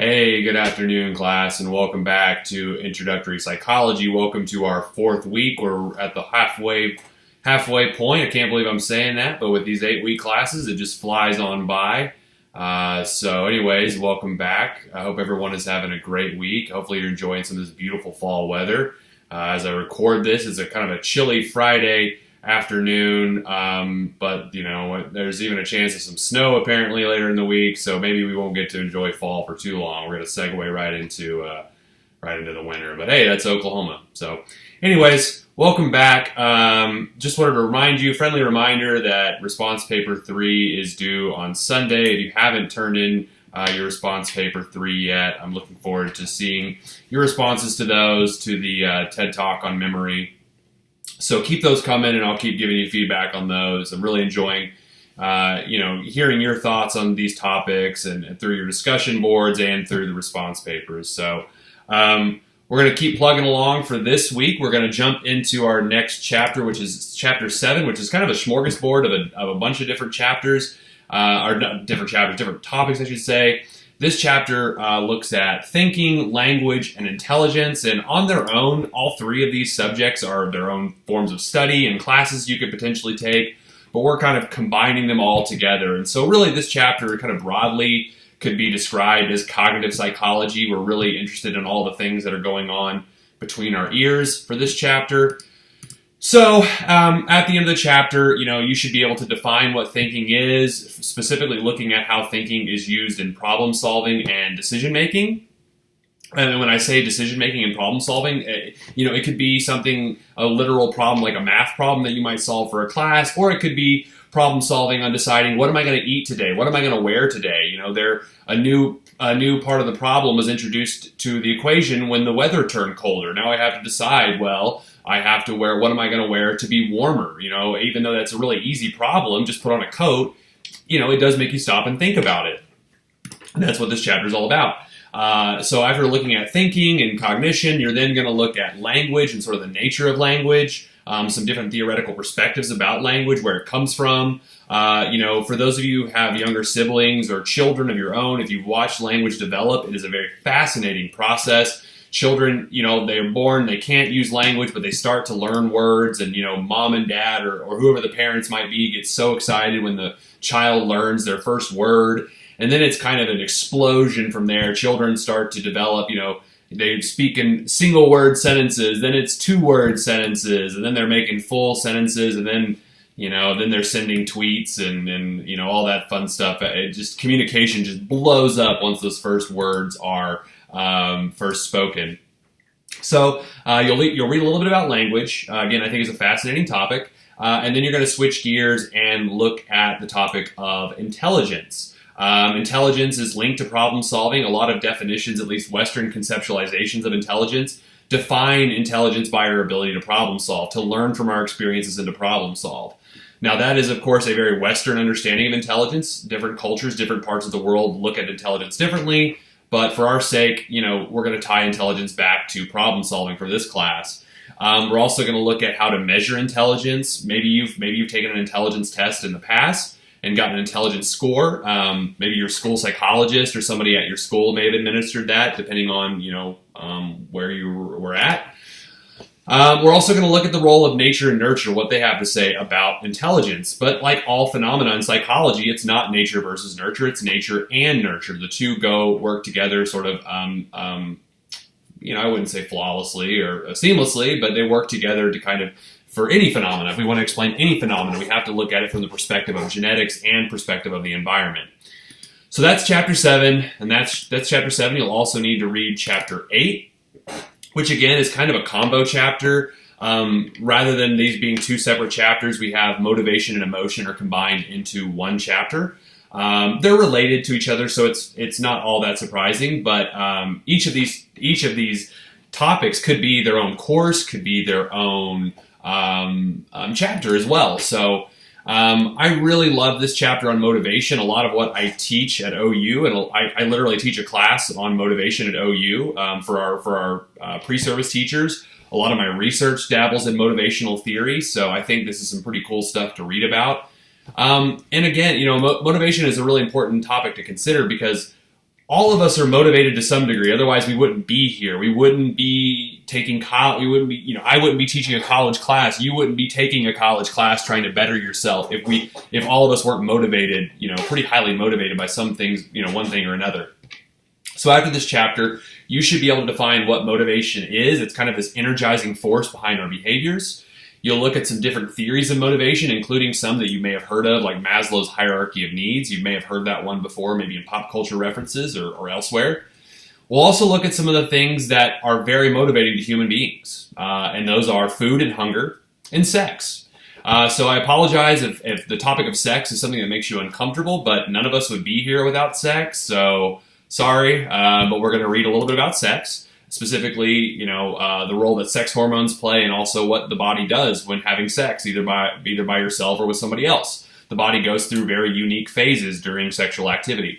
Hey, good afternoon, class, and welcome back to Introductory Psychology. Welcome to our fourth week. We're at the halfway point. I can't believe I'm saying that, but with these 8-week classes, it just flies on by. Anyways, welcome back. I hope everyone is having a great week. Hopefully, you're enjoying some of this beautiful fall weather. As I record this, it's a kind of a chilly Friday afternoon, but there's even a chance of some snow apparently later in the week, so maybe we won't get to enjoy fall for too long. We're going to segue right into the winter, but hey, that's Oklahoma. So anyways, welcome back. Just wanted to remind you, friendly reminder, that response paper 3 is due on Sunday. If you haven't turned in your response paper 3 yet, I'm looking forward to seeing your responses to those, to the TED Talk on memory. So keep those coming, and I'll keep giving you feedback on those. I'm really enjoying, hearing your thoughts on these topics and through your discussion boards and through the response papers. So we're going to keep plugging along for this week. We're going to jump into our next chapter, which is chapter 7, which is kind of a smorgasbord of a bunch of different chapters, different topics, I should say. This chapter looks at thinking, language, and intelligence, and on their own, all three of these subjects are their own forms of study and classes you could potentially take, but we're kind of combining them all together. And so really this chapter kind of broadly could be described as cognitive psychology. We're really interested in all the things that are going on between our ears for this chapter. So, at the end of the chapter, you should be able to define what thinking is, specifically looking at how thinking is used in problem solving and decision making. And when I say decision making and problem solving, it could be a literal problem like a math problem that you might solve for a class, or it could be problem solving on deciding, what am I going to eat today? What am I going to wear today? A new part of the problem was introduced to the equation when the weather turned colder. Now I have to decide, I have to what am I going to wear to be warmer? Even though that's a really easy problem, just put on a coat, it does make you stop and think about it. And that's what this chapter is all about. So after looking at thinking and cognition, you're then going to look at language and sort of the nature of language, some different theoretical perspectives about language, where it comes from. For those of you who have younger siblings or children of your own, if you've watched language develop, it is a very fascinating process. Children, they're born, they can't use language, but they start to learn words, and, mom and dad or whoever the parents might be get so excited when the child learns their first word. And then it's kind of an explosion from there. Children start to develop, they speak in single word sentences, then it's 2-word sentences, and then they're making full sentences, and then, then they're sending tweets and all that fun stuff. Communication just blows up once those first words are first spoken. So you'll read a little bit about language. Again, I think it's a fascinating topic. And then you're going to switch gears and look at the topic of intelligence. Intelligence is linked to problem solving. A lot of definitions, at least Western conceptualizations of intelligence, define intelligence by our ability to problem solve, to learn from our experiences and to problem solve. Now, that is, of course, a very Western understanding of intelligence. Different cultures, different parts of the world look at intelligence differently. But for our sake, we're going to tie intelligence back to problem solving for this class. We're also going to look at how to measure intelligence. Maybe you've taken an intelligence test in the past and gotten an intelligence score. Maybe your school psychologist or somebody at your school may have administered that, depending on where you were at. We're also going to look at the role of nature and nurture, what they have to say about intelligence. But like all phenomena in psychology, it's not nature versus nurture, it's nature and nurture. The two work together sort of, I wouldn't say flawlessly or seamlessly, but they work together to kind of, for any phenomena. If we want to explain any phenomena, we have to look at it from the perspective of genetics and perspective of the environment. So that's chapter 7, and that's chapter 7. You'll also need to read chapter 8. Which again is kind of a combo chapter. Rather than these being two separate chapters, we have motivation and emotion are combined into one chapter. They're related to each other, so it's not all that surprising. But each of these topics could be their own course, could be their own chapter as well. So I really love this chapter on motivation. A lot of what I teach at OU, and I literally teach a class on motivation at OU for our pre-service teachers. A lot of my research dabbles in motivational theory, so I think this is some pretty cool stuff to read about. And again, motivation is a really important topic to consider because all of us are motivated to some degree. Otherwise, we wouldn't be here. We wouldn't be taking college. We wouldn't be, I wouldn't be teaching a college class. You wouldn't be taking a college class trying to better yourself if all of us weren't motivated, pretty highly motivated by some things, one thing or another. So after this chapter, you should be able to define what motivation is. It's kind of this energizing force behind our behaviors. You'll look at some different theories of motivation, including some that you may have heard of, like Maslow's hierarchy of needs. You may have heard that one before, maybe in pop culture references or elsewhere. We'll also look at some of the things that are very motivating to human beings, and those are food and hunger and sex. So I apologize if the topic of sex is something that makes you uncomfortable, but none of us would be here without sex, so sorry, but we're going to read a little bit about sex. Specifically, the role that sex hormones play and also what the body does when having sex, either by yourself or with somebody else. The body goes through very unique phases during sexual activity.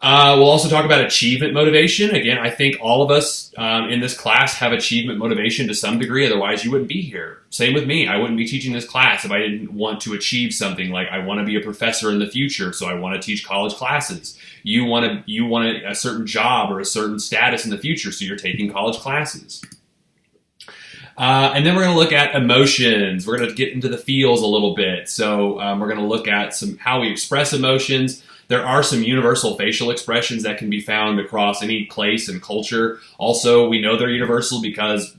We'll also talk about achievement motivation. Again, I think all of us in this class have achievement motivation to some degree. Otherwise, you wouldn't be here. Same with me. I wouldn't be teaching this class if I didn't want to achieve something. Like I want to be a professor in the future, so I want to teach college classes. You want a certain job or a certain status in the future, so you're taking college classes. And then we're going to look at emotions. We're going to get into the feels a little bit. So we're going to look at how we express emotions. There are some universal facial expressions that can be found across any place and culture. Also, we know they're universal because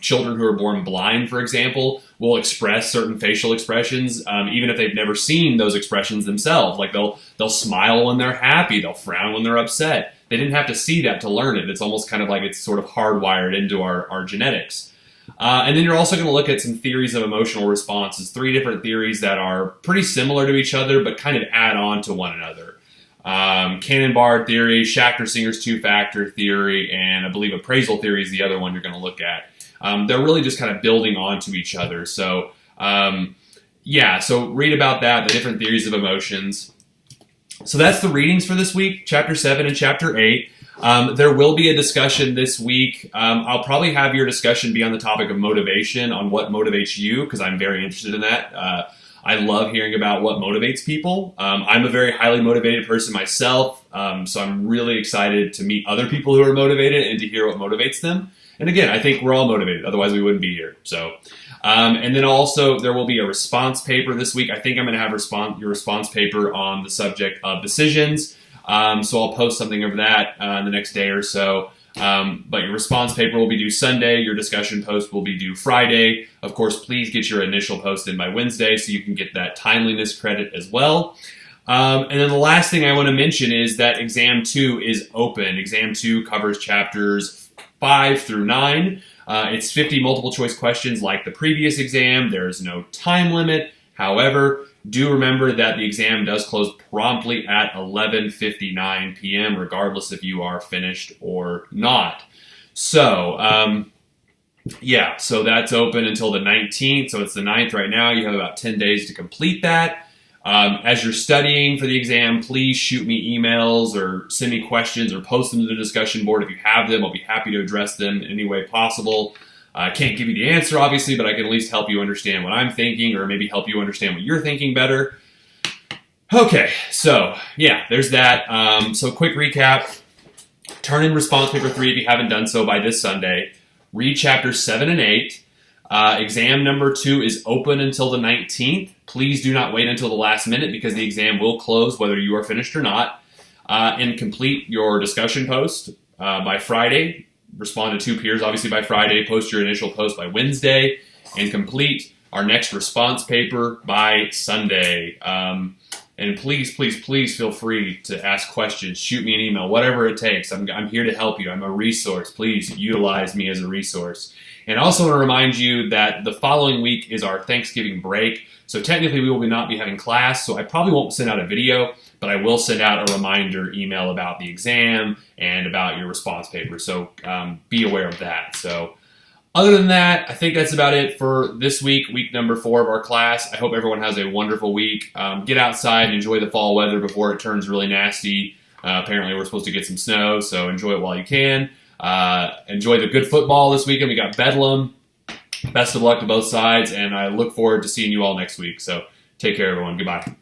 children who are born blind, for example, will express certain facial expressions even if they've never seen those expressions themselves. Like they'll smile when they're happy, they'll frown when they're upset. They didn't have to see that to learn it. It's almost kind of like it's sort of hardwired into our genetics. And then you're also going to look at some theories of emotional responses, 3 different theories that are pretty similar to each other, but kind of add on to one another. Cannon-Bard theory, Schachter-Singer's 2-factor theory, and I believe appraisal theory is the other one you're going to look at. They're really just kind of building onto each other. So, so read about that, the different theories of emotions. So that's the readings for this week, Chapter 7 and Chapter 8. There will be a discussion this week. I'll probably have your discussion be on the topic of motivation, on what motivates you, because I'm very interested in that. I love hearing about what motivates people. I'm a very highly motivated person myself, so I'm really excited to meet other people who are motivated and to hear what motivates them. And again, I think we're all motivated, otherwise we wouldn't be here. So, and then also there will be a response paper this week. I think I'm going to have your response paper on the subject of decisions. So I'll post something of that in the next day or so. But your response paper will be due Sunday. Your discussion post will be due Friday. Of course, please get your initial post in by Wednesday so you can get that timeliness credit as well. And then the last thing I want to mention is that Exam 2 is open. Exam 2 covers chapters 5 through 9. It's 50 multiple choice questions like the previous exam. There is no time limit. However, do remember that the exam does close promptly at 11:59 p.m., regardless if you are finished or not. So, so that's open until the 19th. So it's the 9th right now. You have about 10 days to complete that. As you're studying for the exam, please shoot me emails or send me questions or post them to the discussion board if you have them. I'll be happy to address them in any way possible. I can't give you the answer, obviously, but I can at least help you understand what I'm thinking or maybe help you understand what you're thinking better. Okay, so there's that. So quick recap. Turn in response paper 3 if you haven't done so by this Sunday. Read chapters 7 and 8. Exam number 2 is open until the 19th. Please do not wait until the last minute because the exam will close whether you are finished or not. And complete your discussion post by Friday. Respond to 2 peers, obviously, by Friday. Post your initial post by Wednesday. And complete our next response paper by Sunday. And please, please, please feel free to ask questions. Shoot me an email, whatever it takes. I'm here to help you. I'm a resource. Please utilize me as a resource. And I also want to remind you that the following week is our Thanksgiving break. So technically, we will not be having class. So I probably won't send out a video, but I will send out a reminder email about the exam and about your response paper. So be aware of that. So other than that, I think that's about it for this week, week number 4 of our class. I hope everyone has a wonderful week. Get outside and enjoy the fall weather before it turns really nasty. Apparently, we're supposed to get some snow, so enjoy it while you can. Enjoy the good football this weekend. We got Bedlam. Best of luck to both sides, and I look forward to seeing you all next week. So take care, everyone. Goodbye.